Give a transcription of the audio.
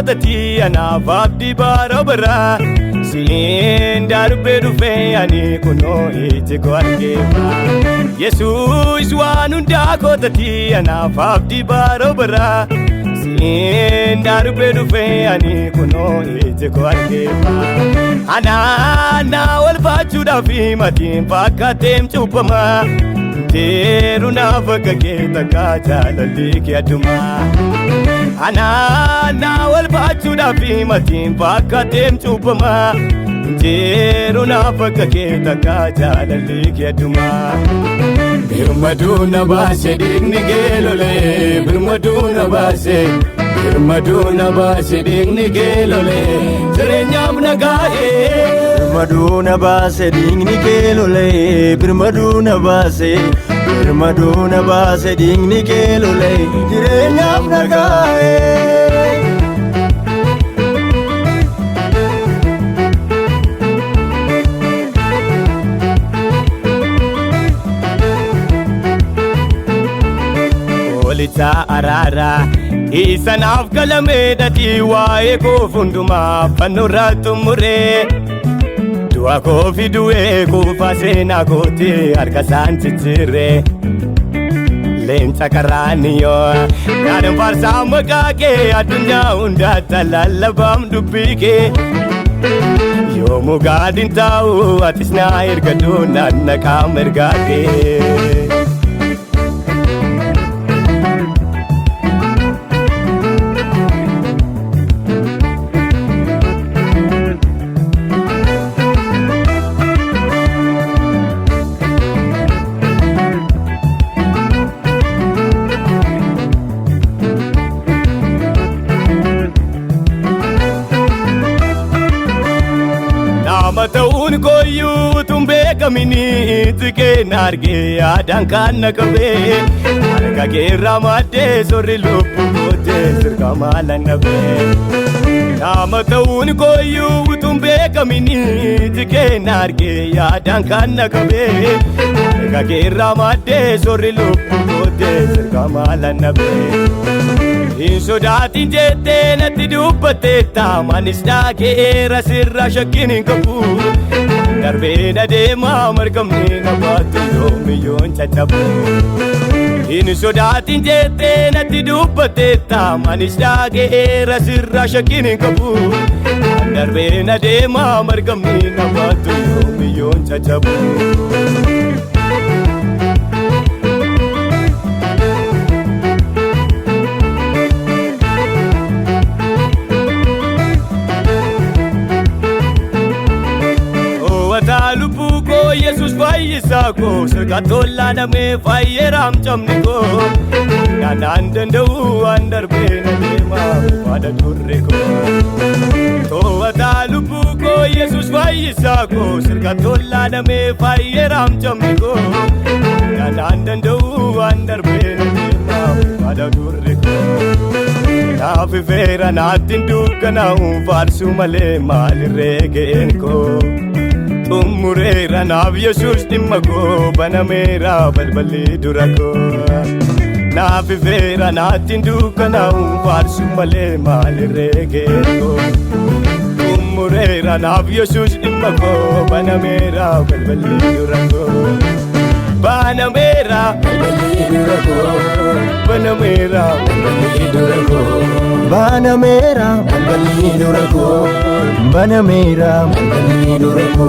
kotati ana fabdi barabara sin darbe dufe ani kuno ite ko argeba Jesus wanunda kotati ana fabdi barabara sin darbe dufe ani kuno ite ko argeba ana na wal fachu da fi matin pakatem chupama teru na vakake takata lalike aduma ana na wal fachu da fi matin pakatem chupama teru na vakake takata lalike aduma birmaduna base digni gelole birmaduna base digni gelole serenyam nagae birmaduna base digni gelole birmaduna base digni gelole serenyam nagae Olita arara isanaf kalame dati wae ko funduma panuratu mure dua ko fidue ko fasena kote arkasan titire lenta karaniyo nadam farsa magage adunya unda talalabam dubike yo mugadin tau atisna irgaduna nakamergage Mataun koyu tumbe kamini tike narge adan kan nakabe arga gerra mate sorri lupu kote sirka malan nabe mataun koyu tumbe kamini tike narge adan kan nakabe arga gerra mate sorri lupu kote sirka malan nabe Insodati jete nati dubbate tamanis dake rasirra shakkin kabu darbe na dema markamni na batu yomiyon chachabu Insodati jete nati dubbate tamanis dake rasirra shakkin kabu darbe na dema markamni na batu yomiyon chachabu Lupu ko Jesus fayyisa ko sirka tolla na me fayyeram chamni ko nanan dandau andarbe na dema pada durre ko to wata lupu ko Jesus fayyisa ko sirka tolla na me fayyeram chamni ko nanan dandau andarbe na dema pada durre ko nafi vera natin dukana farsu male mal regen ko Umurera nav Jesus dimmago banamera balbali durako Nafi vera natin dukana farsu male mal regego Umurera nav Jesus dimmago banamera balbali durako Banamera balbali durako Banamera balbali durako Banamera balbali durako Banamera balbali durako